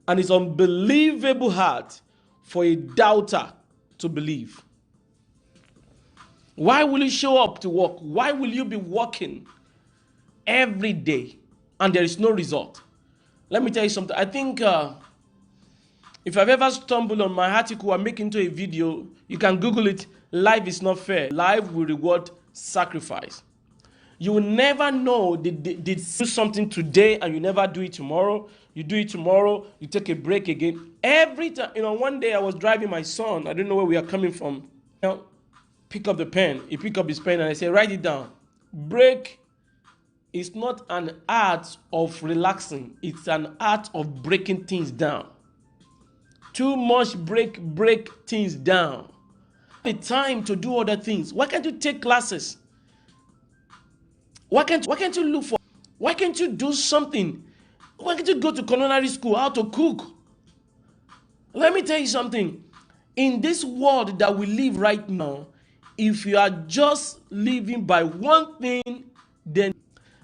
and it's unbelievable hard for a doubter to believe. Why will you show up to work? Why will you be working every day and there is no result? Let me tell you something. I think if I've ever stumbled on my article and make into a video, you can Google it. Life is not fair. Life will reward sacrifice. You will never know they do something today and you never do it tomorrow. You do it tomorrow, you take a break again. Every time, one day I was driving my son. I don't know where we are coming from. Pick up the pen. He picked up his pen and I said, write it down. Break is not an art of relaxing. It's an art of breaking things down. Too much break things down. The time to do other things. Why can't you take classes? Why can't you look for? Why can't you do something? Why can't you go to culinary school, how to cook? Let me tell you something. In this world that we live right now, if you are just living by one thing, then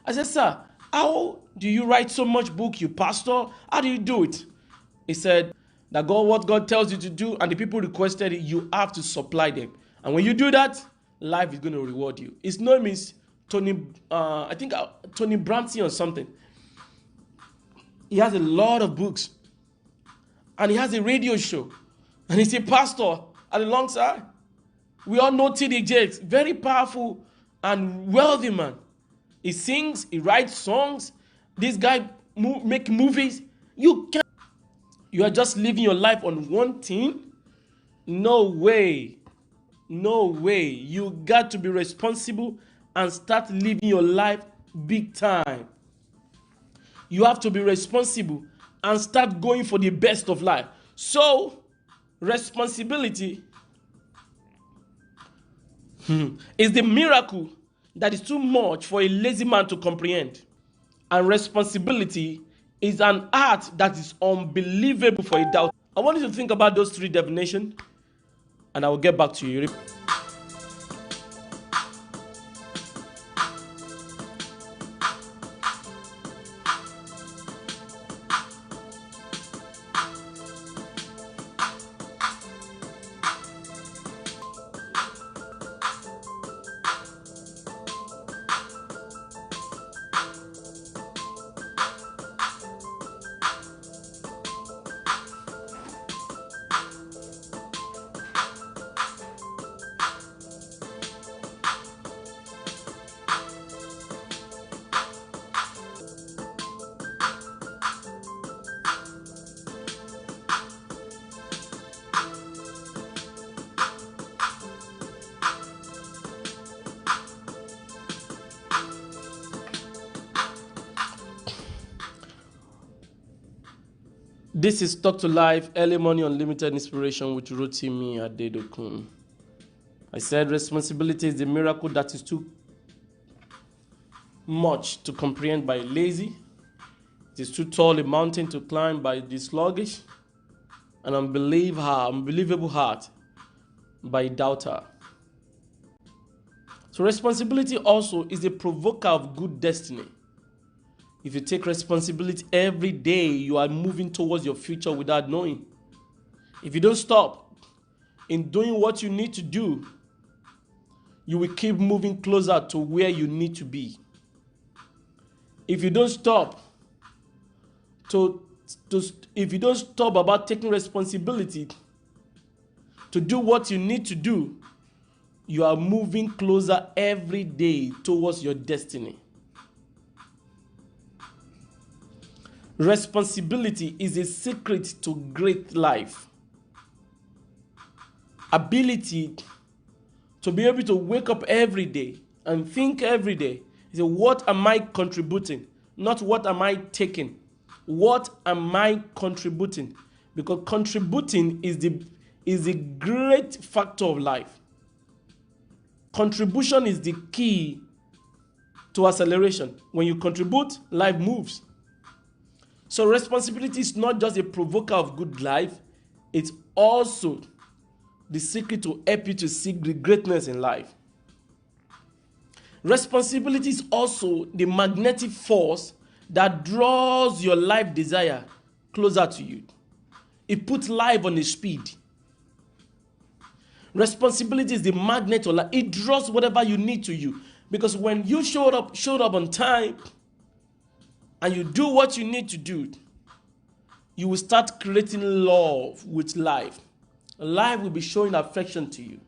I said, sir, how do you write so much book, you pastor? How do you do it? He said that what God tells you to do and the people requested it, you have to supply them. And when you do that, life is going to reward you. His name is Tony, I think Tony Branson or something. He has a lot of books. And he has a radio show. And he's a pastor at alongside. We all know T.D. Jakes, very powerful and wealthy man. He sings, he writes songs. This guy make movies. You are just living your life on one thing? No way. No way. You got to be responsible and start living your life big time. You have to be responsible and start going for the best of life. So, responsibility is the miracle that is too much for a lazy man to comprehend. And responsibility is an art that is unbelievable for a doubt. I want you to think about those three definitions, and I will get back to you. This is Talk to Life, Early Morning Unlimited Inspiration with Rotimi Adedokun. I said responsibility is the miracle that is too much to comprehend by lazy. It is too tall a mountain to climb by the sluggish. An unbelievable heart by a doubter. So responsibility also is a provoker of good destiny. If you take responsibility every day, you are moving towards your future without knowing. If you don't stop in doing what you need to do, you will keep moving closer to where you need to be. If you don't stop about taking responsibility to do what you need to do, you are moving closer every day towards your destiny. Responsibility is a secret to great life. Ability to be able to wake up every day and think every day. Is what am I contributing? Not what am I taking. What am I contributing? Because contributing is the great factor of life. Contribution is the key to acceleration. When you contribute, life moves. So responsibility is not just a provoker of good life, it's also the secret to help you to seek the greatness in life. Responsibility is also the magnetic force that draws your life desire closer to you. It puts life on a speed. Responsibility is the magnet of life. It draws whatever you need to you. Because when you showed up on time and you do what you need to do, you will start creating love with life. Life will be showing affection to you.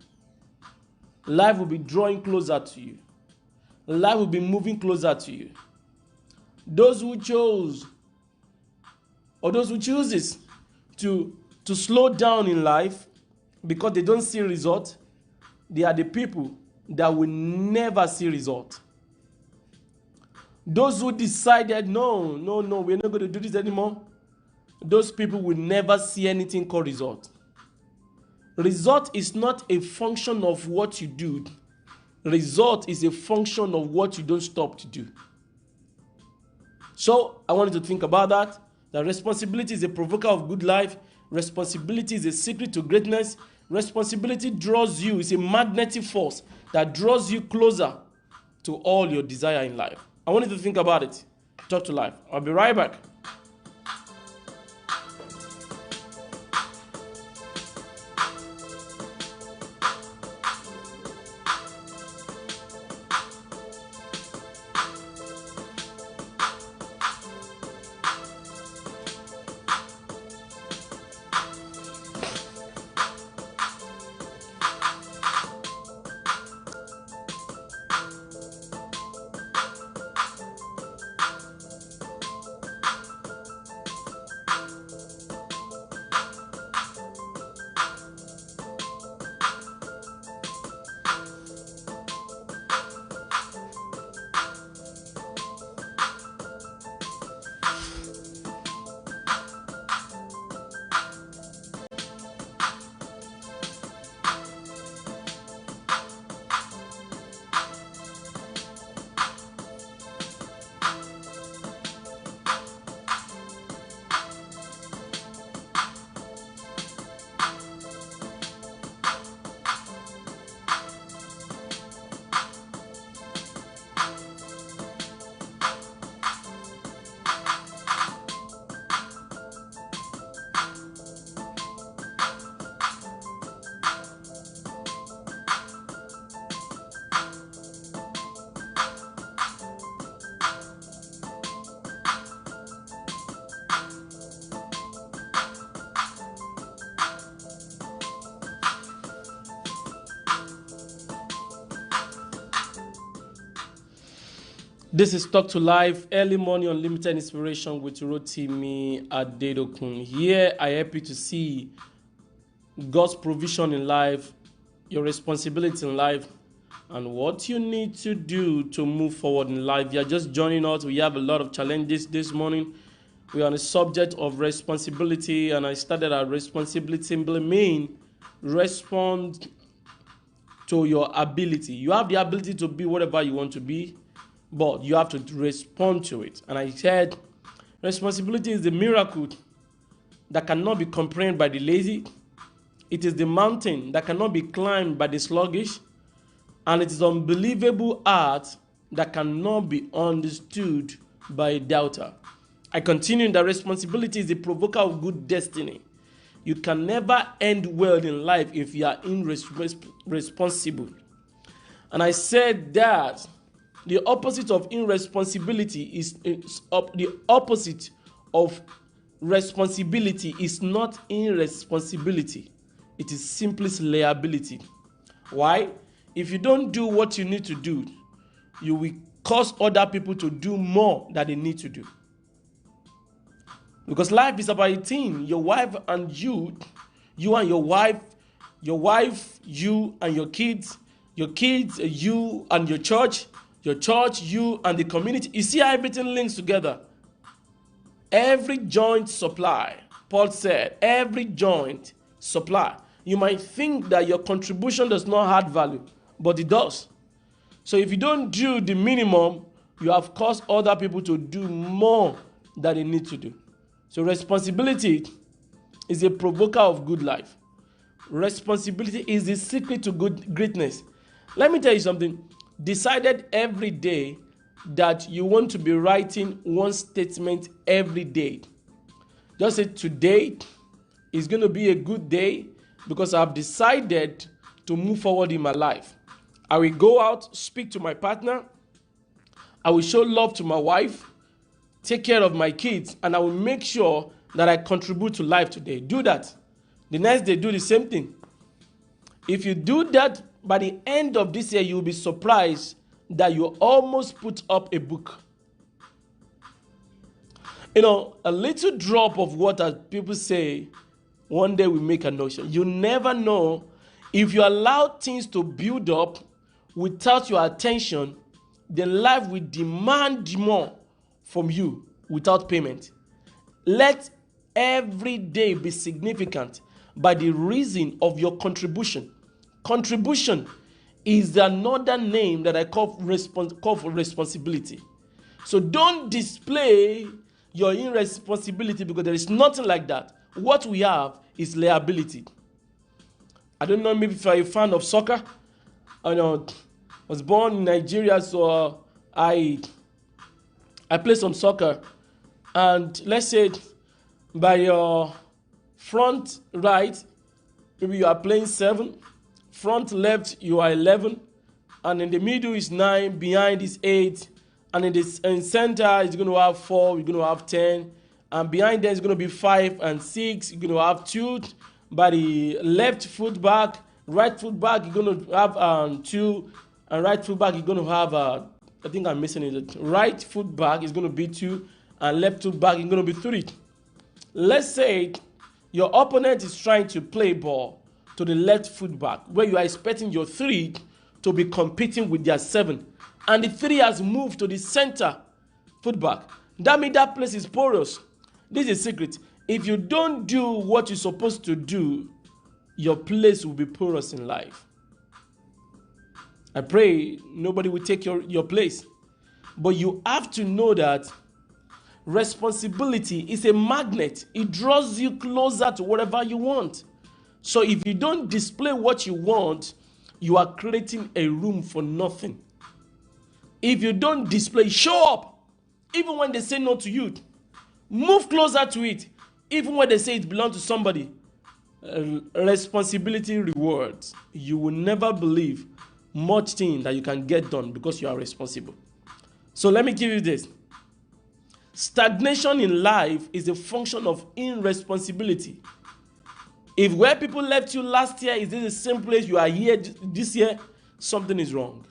Life will be drawing closer to you. Life will be moving closer to you. Those who chose, or those who chooses to slow down in life because they don't see result, they are the people that will never see result. Those who decided, no, we're not going to do this anymore, those people will never see anything called result. Result is not a function of what you do. Result is a function of what you don't stop to do. So I want you to think about that. That responsibility is a provoker of good life. Responsibility is a secret to greatness. Responsibility draws you. It's a magnetic force that draws you closer to all your desire in life. I want you to think about it. Talk to life. I'll be right back. This is Talk to Life, early morning unlimited inspiration with Rotimi Adedokun. Here I help you to see God's provision in life, your responsibility in life, and what you need to do to move forward in life. If you are just joining us, we have a lot of challenges this morning. We are on the subject of responsibility, and I started our responsibility simply mean respond to your ability. You have the ability to be whatever you want to be, but you have to respond to it. And I said, responsibility is the miracle that cannot be comprehended by the lazy. It is the mountain that cannot be climbed by the sluggish. And it is unbelievable art that cannot be understood by a doubter. I continue that responsibility is the provoker of good destiny. You can never end well in life if you are irresponsible. And I said that the opposite of irresponsibility is the opposite of responsibility is not irresponsibility. It is simply liability. Why? If you don't do what you need to do, you will cause other people to do more than they need to do. Because life is about a team. Your wife and you and your wife, you and your kids, you and your church, you and the community. You see how everything links together. Every joint supply. Paul said, every joint supply. You might think that your contribution does not add value, but it does. So if you don't do the minimum, you have caused other people to do more than they need to do. So responsibility is a provoker of good life. Responsibility is the secret to greatness. Let me tell you something. Decided every day that you want to be writing one statement every day. Just say today is going to be a good day because I've decided to move forward in my life. I will go out, speak to my partner. I will show love to my wife, take care of my kids, and I will make sure that I contribute to life today. Do that. The next day, do the same thing. If you do that, by the end of this year, you'll be surprised that you almost put up a book. You know, a little drop of water, people say, one day will make an ocean. You never know. If you allow things to build up without your attention, then life will demand more from you without payment. Let every day be significant by the reason of your contribution. Contribution is another name that I call for responsibility. So don't display your irresponsibility because there is nothing like that. What we have is liability. I don't know, maybe if you're a fan of soccer. I know I was born in Nigeria, so I play some soccer. And let's say by your front right, maybe you are playing 7. Front left, you are 11. And in the middle is 9, behind is 8. And in center, it's going to have 4, you're going to have 10. And behind them, it's going to be 5 and 6. You're going to have 2. By the left foot back, right foot back, you're going to have 2. And right foot back, you're going to have, I think I'm missing it. Right foot back is going to be 2. And left foot back is going to be 3. Let's say your opponent is trying to play ball to the left foot back, where you are expecting your 3 to be competing with their 7. And the 3 has moved to the center foot back. That means that place is porous. This is a secret. If you don't do what you're supposed to do, your place will be porous in life. I pray nobody will take your place. But you have to know that responsibility is a magnet. It draws you closer to whatever you want. So if you don't display what you want, you are creating a room for nothing. If you don't display, show up. Even when they say no to you, move closer to it. Even when they say it belongs to somebody, responsibility rewards. You will never believe much thing that you can get done because you are responsible. So let me give you this. Stagnation in life is a function of irresponsibility. If where people left you last year is this the same place you are here this year, something is wrong.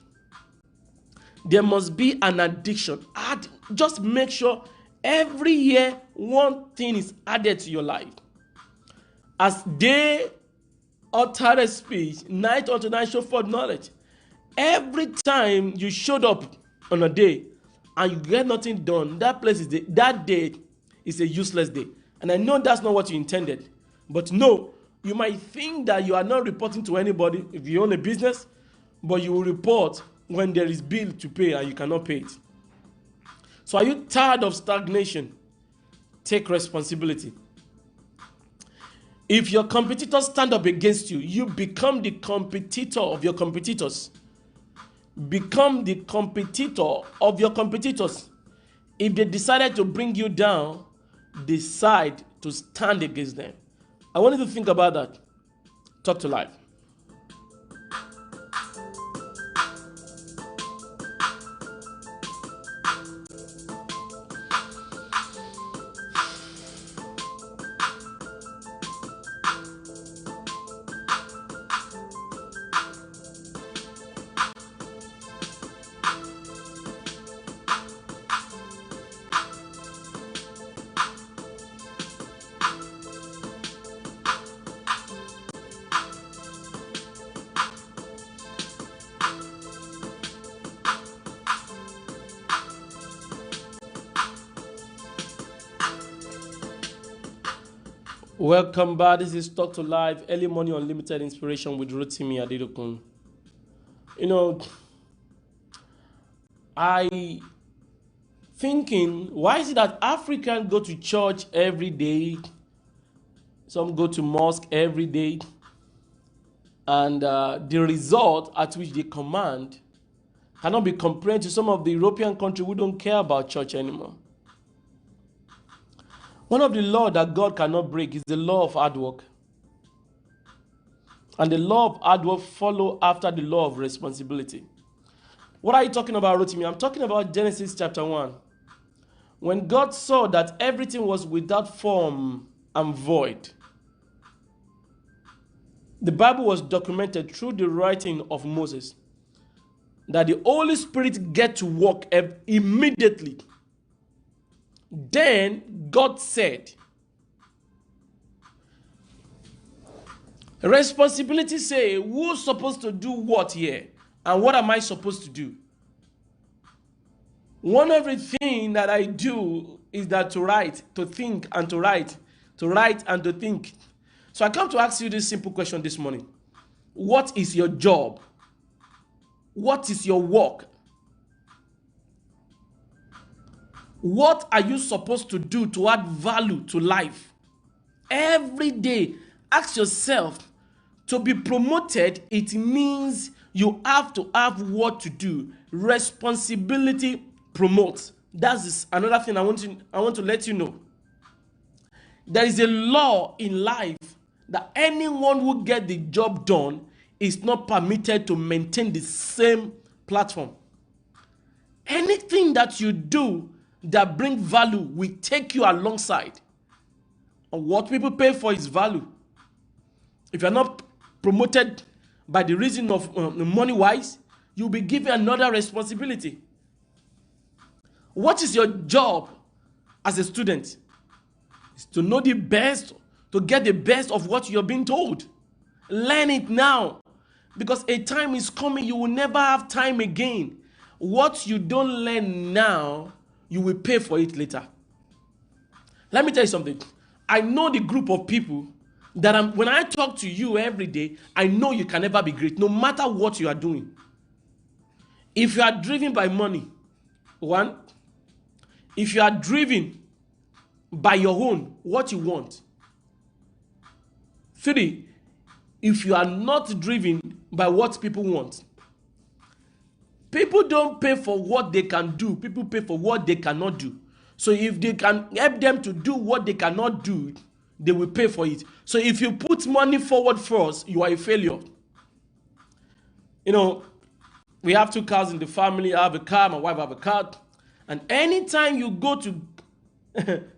There must be an addiction. Just make sure every year one thing is added to your life. As day uttered speech, night unto night show forth knowledge. Every time you showed up on a day and you get nothing done, that day is a useless day. And I know that's not what you intended. But no, you might think that you are not reporting to anybody if you own a business, but you will report when there is bill to pay and you cannot pay it. So are you tired of stagnation? Take responsibility. If your competitors stand up against you, you become the competitor of your competitors. Become the competitor of your competitors. If they decided to bring you down, decide to stand against them. I want you to think about that. Talk to life. Welcome back. This is Talk to Live, early morning unlimited inspiration with Rotimi Adedokun. You know, I thinking, why is it that Africans go to church every day? Some go to mosque every day. And the result at which they command cannot be compared to some of the European countries who don't care about church anymore. One of the laws that God cannot break is the law of hard work. And the law of hard work follow after the law of responsibility. What are you talking about, Rotimi? I'm talking about Genesis chapter 1. When God saw that everything was without form and void, the Bible was documented through the writing of Moses that the Holy Spirit get to work immediately. Then God said, responsibility say, who's supposed to do what here? And what am I supposed to do? One everything that I do is that to write, to think, and to write and to think. So I come to ask you this simple question this morning. What is your job? What is your work? What are you supposed to do to add value to life? Every day, ask yourself, to be promoted, it means you have to have what to do. Responsibility promotes. That's another thing I want to let you know. There is a law in life that anyone who gets the job done is not permitted to maintain the same platform. Anything that you do that brings value will take you alongside. And what people pay for is value. If you're not promoted by the reason of money-wise, you'll be given another responsibility. What is your job as a student? It's to know the best, to get the best of what you're being told. Learn it now, because a time is coming you will never have time again. What you don't learn now, you will pay for it later. Let me tell you something. I know the group of people that when I talk to you every day, I know you can never be great, no matter what you are doing. If you are driven by money, one, if you are driven by your own, what you want. Three, if you are not driven by what people want. People don't pay for what they can do. People pay for what they cannot do. So if they can help them to do what they cannot do, they will pay for it. So if you put money forward first, you are a failure. You know, we have 2 cars in the family. I have a car, my wife have a car. And anytime you go to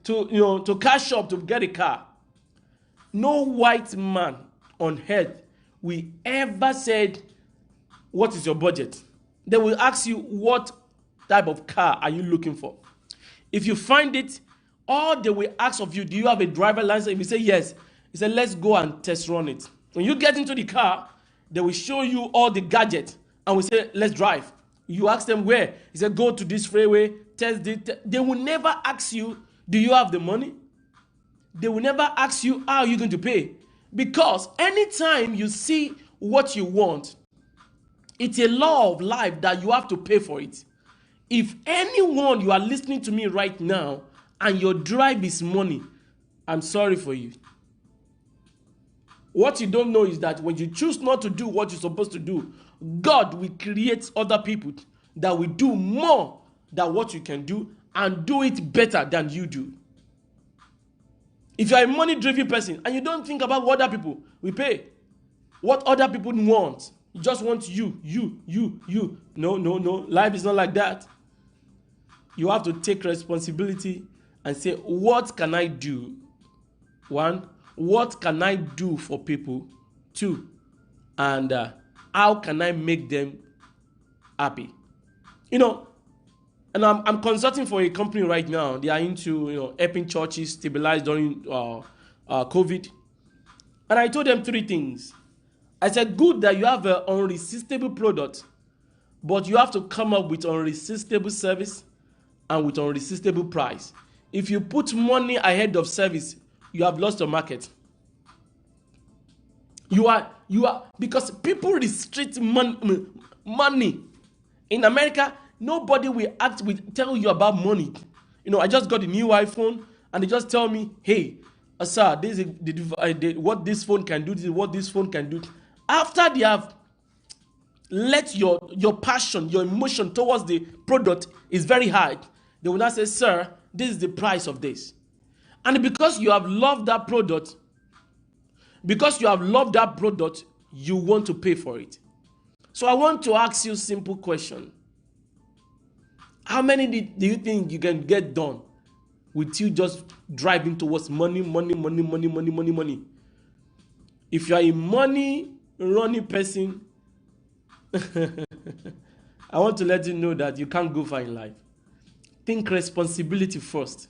to car shop to get a car, no white man on earth will ever said, what is your budget? They will ask you, what type of car are you looking for? If you find it, all they will ask of you, do you have a driver license? If you say yes, he said, let's go and test run it. When you get into the car, they will show you all the gadgets and we say, let's drive. You ask them where? He said, go to this freeway, test it. They will never ask you, do you have the money? They will never ask you, how are you going to pay? Because anytime you see what you want, it's a law of life that you have to pay for it. If anyone, you are listening to me right now, and your drive is money, I'm sorry for you. What you don't know is that when you choose not to do what you're supposed to do, God will create other people that will do more than what you can do and do it better than you do. If you are a money-driven person and you don't think about what other people will pay, what other people want, you just want you. No. Life is not like that. You have to take responsibility and say, what can I do? One, what can I do for people? Two, and how can I make them happy? You know, and I'm consulting for a company right now. They are into helping churches stabilize during COVID. And I told them 3 things. I said, good that you have an unresistible product, but you have to come up with unresistible service and with unresistible price. If you put money ahead of service, you have lost your market. You are because people restrict money. In America, nobody will tell you about money. I just got a new iPhone and they just tell me, hey, sir, this is what this phone can do, this is what this phone can do. After they have let your passion, your emotion towards the product is very high, they will not say, sir, this is the price of this. And because you have loved that product, you want to pay for it. So I want to ask you a simple question. How many do you think you can get done with you just driving towards money? If you are a money-running person, I want to let you know that you can't go far in life. Think responsibility first.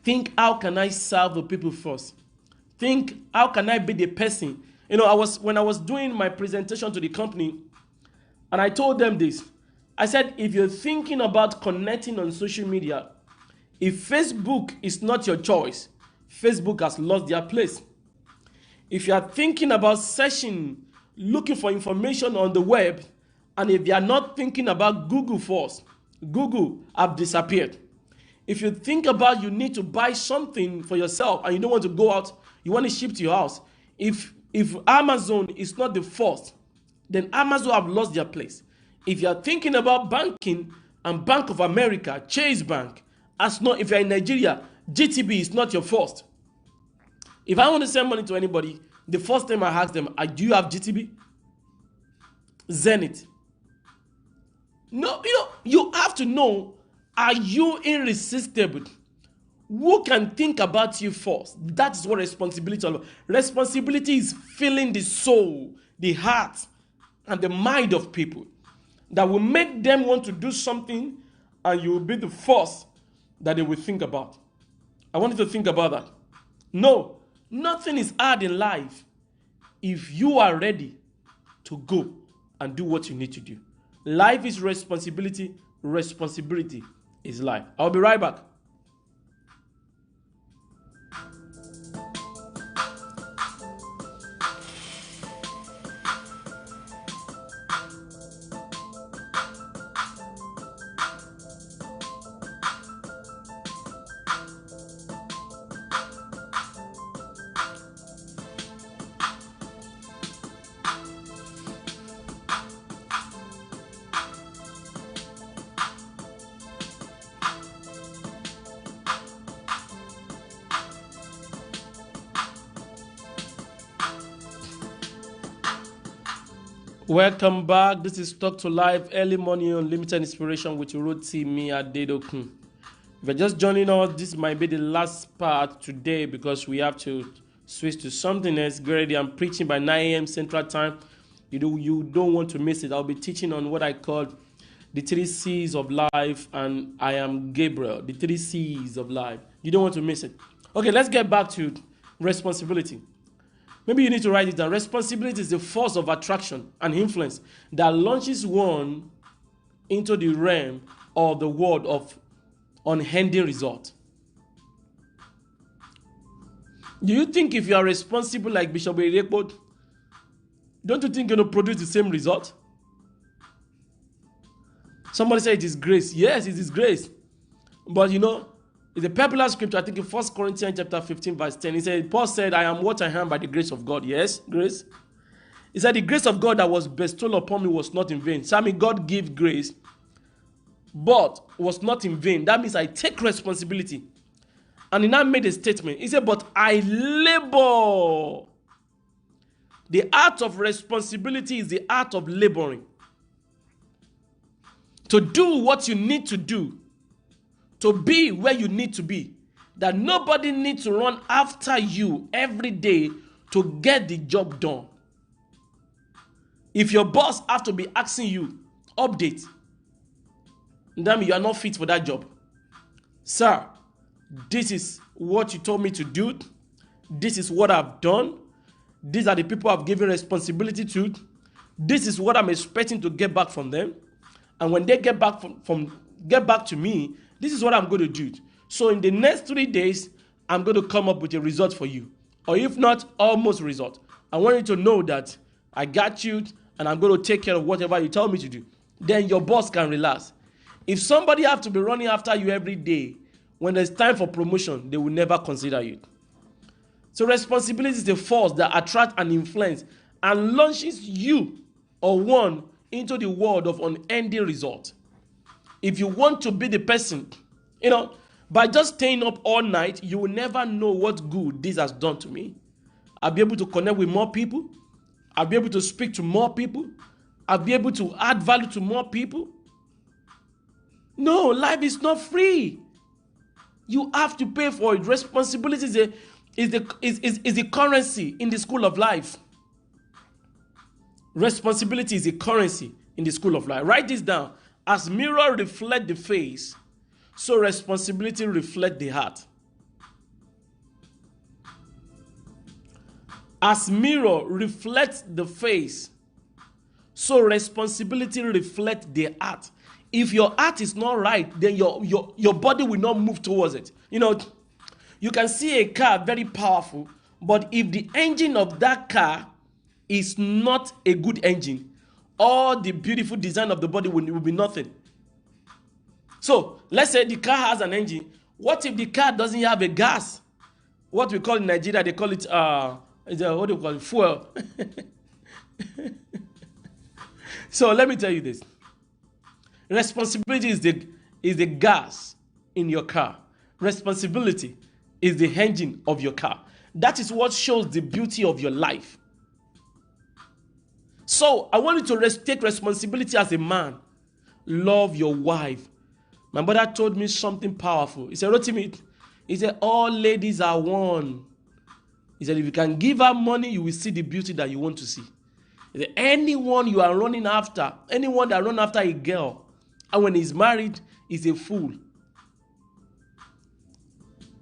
Think, how can I serve the people first? Think, how can I be the person? You know, when I was doing my presentation to the company, and I told them this. I said, if you're thinking about connecting on social media, if Facebook is not your choice, Facebook has lost their place. If you are thinking about searching, looking for information on the web, and if you are not thinking about Google first, Google have disappeared. If you think about you need to buy something for yourself and you don't want to go out, you want to ship to your house, if Amazon is not the first, then Amazon have lost their place. If you are thinking about banking and Bank of America, Chase Bank, if you are in Nigeria, GTB is not your first. If I want to send money to anybody, the first time I ask them, do you have GTB? Zenith. No, you have to know, are you irresistible? Who can think about you first? That's what responsibility is. Responsibility is filling the soul, the heart, and the mind of people that will make them want to do something, and you will be the first that they will think about. I want you to think about that. No, nothing is hard in life if you are ready to go and do what you need to do. Life is responsibility. Responsibility is life. I'll be right back. Welcome back. This is Talk to Life, early morning unlimited inspiration with Rotimi Adedokun. If you're just joining us, this might be the last part today because we have to switch to something else. Get ready. I'm preaching by 9 a.m. Central Time. You don't want to miss it. I'll be teaching on what I call the 3 C's of life, and I am Gabriel. The 3 C's of life. You don't want to miss it. Okay, let's get back to responsibility. Maybe you need to write it down. Responsibility is the force of attraction and influence that launches one into the realm or the world of unending result. Do you think if you are responsible like Bishop Erekbo, don't you think you're going to produce the same result? Somebody said it is grace. Yes, it is grace. But it's a popular scripture, I think in 1 Corinthians chapter 15, verse 10. Paul said, I am what I am by the grace of God. Yes, grace. He said, the grace of God that was bestowed upon me was not in vain. So I mean, God gave grace, but was not in vain. That means I take responsibility. And he now made a statement. He said, but I labor. The art of responsibility is the art of laboring. To do what you need to do. To be where you need to be. That nobody needs to run after you every day to get the job done. If your boss have to be asking you, update, then you are not fit for that job. Sir, this is what you told me to do. This is what I've done. These are the people I've given responsibility to. This is what I'm expecting to get back from them. And when they get back get back to me, this is what I'm going to do. So in the next 3 days, I'm going to come up with a result for you. Or if not, almost result. I want you to know that I got you and I'm going to take care of whatever you tell me to do. Then your boss can relax. If somebody have to be running after you every day, when there's time for promotion, they will never consider you. So responsibility is the force that attracts and influences and launches you or one into the world of unending result. If you want to be the person, By just staying up all night, you will never know what good this has done to me. I'll be able to connect with more people. I'll be able to speak to more people. I'll be able to add value to more people. No, life is not free. You have to pay for it. Responsibility is the currency in the school of life. Responsibility is a currency in the school of life. Write this down. As mirror reflect the face, so responsibility reflect the heart. As mirror reflects the face, so responsibility reflects the heart. If your heart is not right, then your body will not move towards it. You know, you can see a car very powerful, but if the engine of that car is not a good engine, all the beautiful design of the body will be nothing. So let's say the car has an engine. What if the car doesn't have a gas? What we call in Nigeria, they call it what do you call it? Fuel. So let me tell you this. Responsibility is the gas in your car. Responsibility is the engine of your car. That is what shows the beauty of your life. So I want you to take responsibility as a man. Love your wife. My brother told me something powerful. He said, Rotimi, he said, all ladies are one. He said, if you can give her money, you will see the beauty that you want to see. He said, anyone you are running after, anyone that run after a girl, and when he's married, is a fool.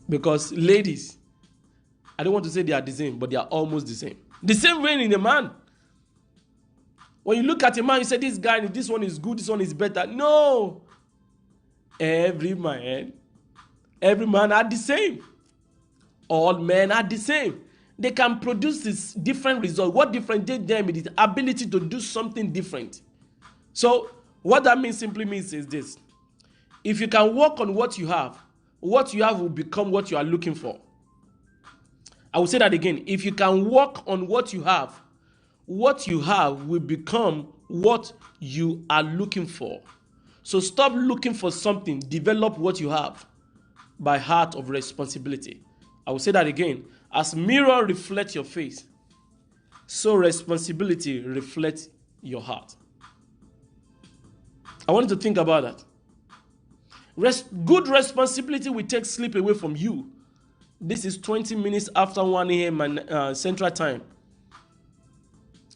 Because ladies, I don't want to say they are the same, but they are almost the same. The same way in a man. When you look at a man, you say, this guy, this one is good, this one is better. No. Every man are the same. All men are the same. They can produce this different result. What differentiates them is the ability to do something different. So what that simply means is this. If you can work on what you have will become what you are looking for. I will say that again. If you can work on what you have will become what you are looking for. So stop looking for something. Develop what you have by heart of responsibility. I will say that again. As mirror reflects your face, so responsibility reflects your heart. I want you to think about that. Good responsibility will take sleep away from you. This is 20 minutes after 1 a.m. Central Time.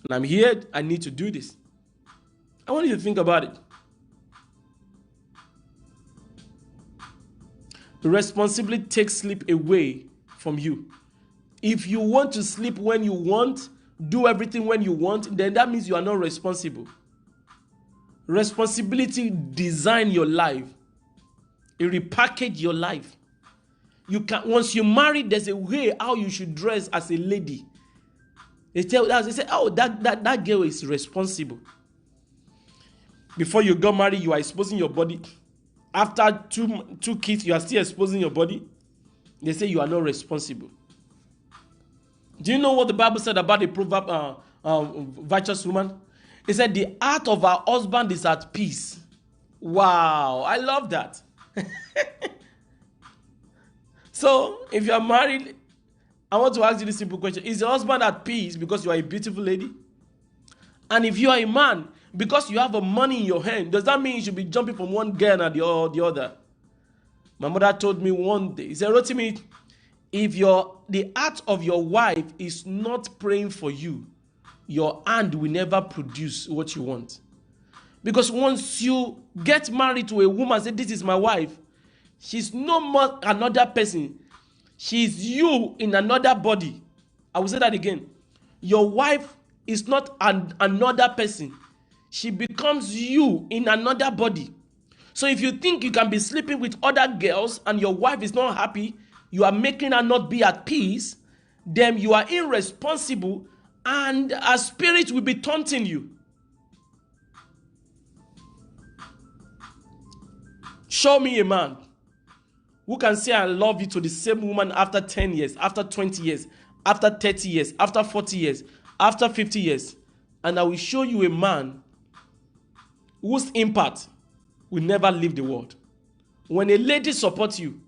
And I'm here. I need to do this. I want you to think about it. Responsibility takes sleep away from you. If you want to sleep when you want, do everything when you want, then that means you are not responsible. Responsibility design your life. It repackage your life. You can, once you marry, there's a way how you should dress as a lady. They say, oh, that girl is responsible. Before you got married, you are exposing your body. After two kids, you are still exposing your body. They say you are not responsible. Do you know what the Bible said about the proverb, virtuous woman? It said the heart of her husband is at peace. Wow, I love that. So, if you are married, I want to ask you this simple question. Is your husband at peace because you are a beautiful lady? And if you are a man, because you have a money in your hand, does that mean you should be jumping from one girl and the other? My mother told me one day, he said, Rotimi, if the heart of your wife is not praying for you, your hand will never produce what you want. Because once you get married to a woman and say, this is my wife, she's no more another person. She's you in another body. I will say that again. Your wife is not another person. She becomes you in another body. So if you think you can be sleeping with other girls and your wife is not happy, you are making her not be at peace, then you are irresponsible and a spirit will be taunting you. Show me a man who can say I love you to the same woman after 10 years, after 20 years, after 30 years, after 40 years, after 50 years. And I will show you a man whose impact will never leave the world. When a lady supports you,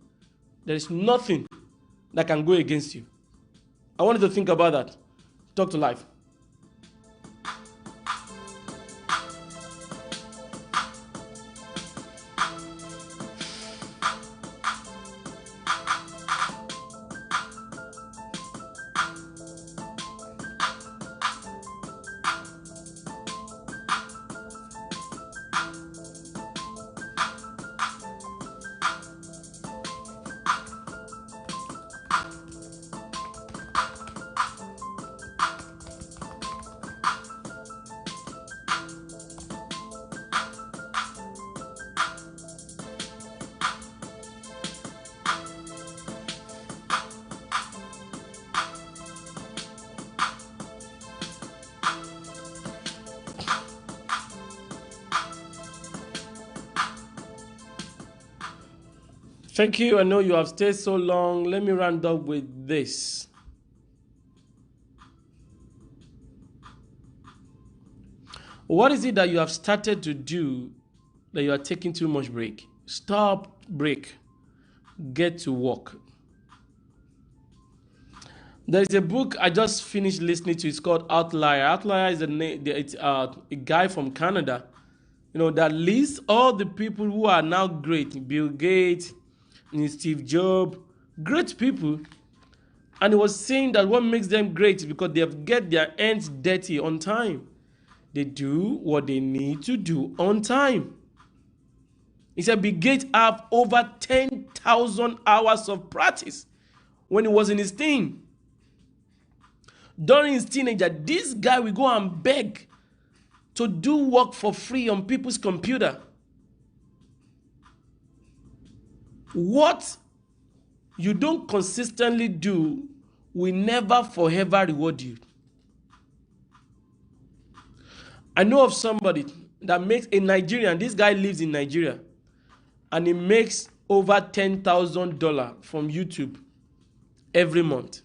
there is nothing that can go against you. I want you to think about that. Talk to life. Thank you. I know you have stayed so long. Let me round up with this. What is it that you have started to do that you are taking too much break? Stop, break. Get to work. There is a book I just finished listening to. It's called Outlier. Outlier is it's a guy from Canada, that lists all the people who are now great. Bill Gates, Steve Jobs, great people. And he was saying that what makes them great is because they have get their hands dirty on time. They do what they need to do on time. He said Bill Gates have over 10,000 hours of practice when he was in his teen. During his teenager, this guy will go and beg to do work for free on people's computer. What you don't consistently do will never forever reward you. I know of somebody that makes a Nigerian. This guy lives in Nigeria, and he makes over $10,000 from YouTube every month.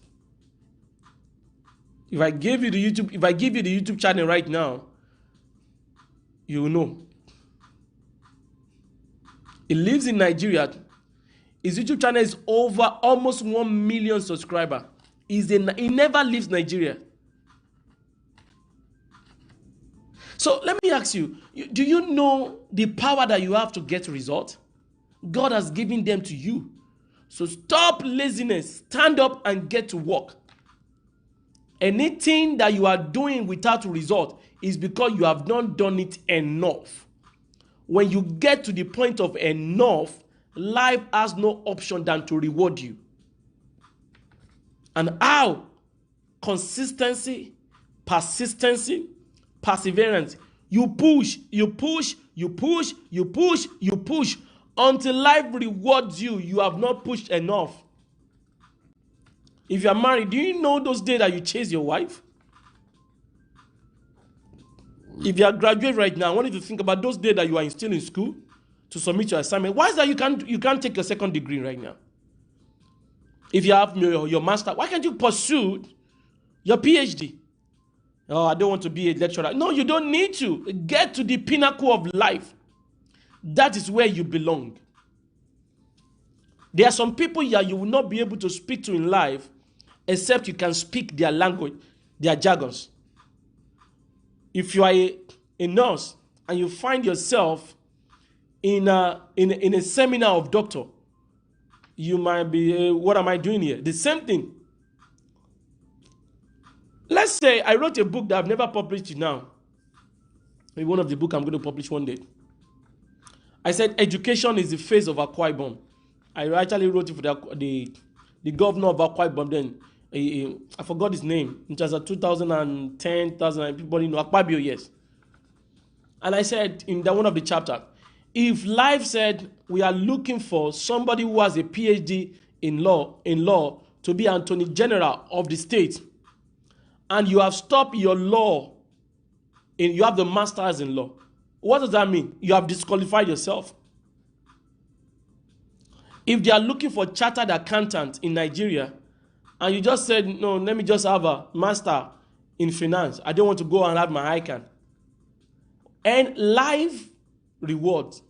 If I give you the YouTube channel right now, you will know. He lives in Nigeria. His YouTube channel is over almost 1 million subscribers. He never leaves Nigeria. So let me ask you, do you know the power that you have to get results? God has given them to you. So stop laziness, stand up and get to work. Anything that you are doing without result is because you have not done it enough. When you get to the point of enough, life has no option than to reward you. And how? Consistency, persistency, perseverance. You push, you push, you push, you push, you push until life rewards you. You have not pushed enough. If you are married, do you know those days that you chase your wife? If you are graduate right now, I want you to think about those days that you are still in school to submit your assignment. Why is that you can't take your second degree right now? If you have your master, why can't you pursue your PhD? Oh, I don't want to be a lecturer. No, you don't need to. Get to the pinnacle of life. That is where you belong. There are some people here you will not be able to speak to in life except you can speak their language, their jargons. If you are a nurse and you find yourself in a seminar of doctor, you might be, what am I doing here? The same thing. Let's say I wrote a book that I've never published now. Maybe one of the books I'm going to publish one day. I said education is the face of Akwa Ibom. I actually wrote it for the governor of Akwa Ibom then. I forgot his name. It was 2010, 2009. People know Akpabio, yes. And I said in one of the chapters, if life said we are looking for somebody who has a PhD in law to be Attorney General of the state, and you have stopped your law, you have the masters in law, what does that mean? You have disqualified yourself. If they are looking for chartered accountant in Nigeria, and you just said, no, let me just have a master in finance. I don't want to go and have my ICANN. And life rewards.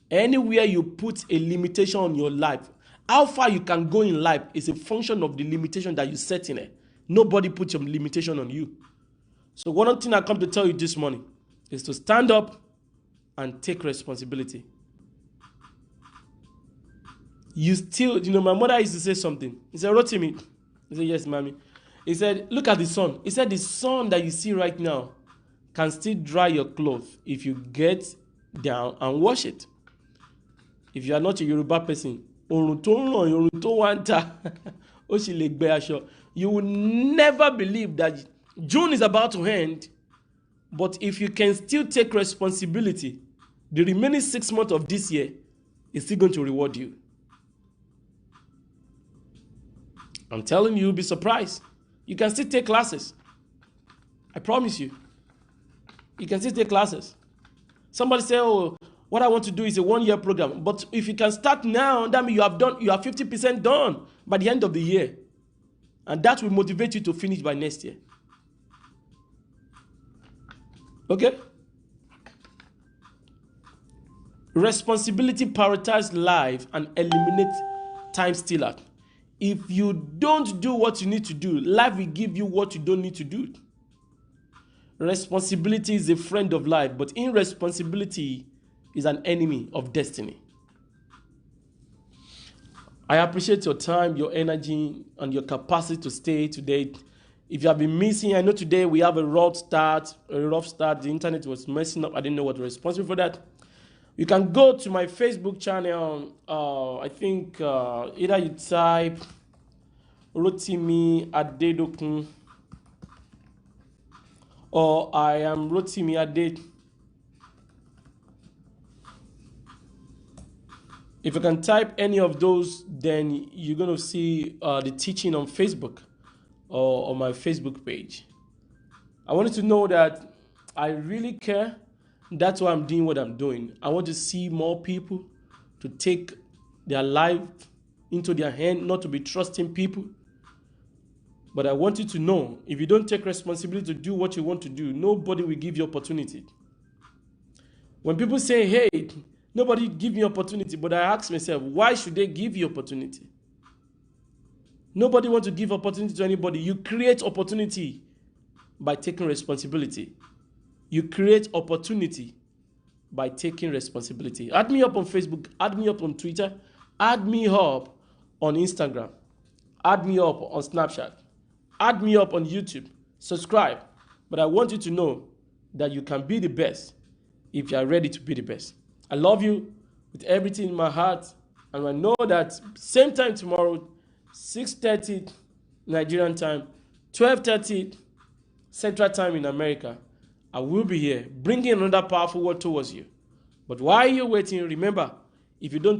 Anywhere you put a limitation on your life, How far you can go in life is a function of the limitation that you set in it. Nobody put your limitation on you. So one thing I come to tell you this morning is to stand up and take responsibility. You still, my mother used to say something. He said, Rotimi. He said, yes, mommy. He said, look at the sun. He said, the sun that you see right now can still dry your clothes if you get down and wash it. If you are not a Yoruba person, you will never believe that June is about to end, but if you can still take responsibility, the remaining 6 months of this year is still going to reward you. I'm telling you, you'll be surprised. You can still take classes. I promise you. You can still take classes. Somebody say, oh, what I want to do is a 1-year program. But if you can start now, that means you are 50% done by the end of the year. And that will motivate you to finish by next year. Okay? Responsibility prioritizes life and eliminate time stealer. If you don't do what you need to do, life will give you what you don't need to do. Responsibility is a friend of life, but irresponsibility is an enemy of destiny. I appreciate your time, your energy, and your capacity to stay today. If you have been missing, I know today we have a rough start. The internet was messing up. I didn't know what was responsible for that. You can go to my Facebook channel. I think either you type Rotimi Adedokun or I am Rotimi Adedokun. If you can type any of those, then you're going to see the teaching on Facebook or on my Facebook page. I wanted to know that I really care. That's why I'm doing what I'm doing. I want to see more people to take their life into their hand, not to be trusting people. But I want you to know, if you don't take responsibility to do what you want to do, nobody will give you opportunity. When people say, hey, nobody give me opportunity, but I ask myself, why should they give you opportunity? Nobody wants to give opportunity to anybody. You create opportunity by taking responsibility. You create opportunity by taking responsibility. Add me up on Facebook, add me up on Twitter, add me up on Instagram, add me up on Snapchat, add me up on YouTube, subscribe. But I want you to know that you can be the best if you are ready to be the best. I love you with everything in my heart, and I know that same time tomorrow, 6:30 Nigerian time, 12:30 Central Time in America, I will be here bringing another powerful word towards you. But while you're waiting, remember, if you don't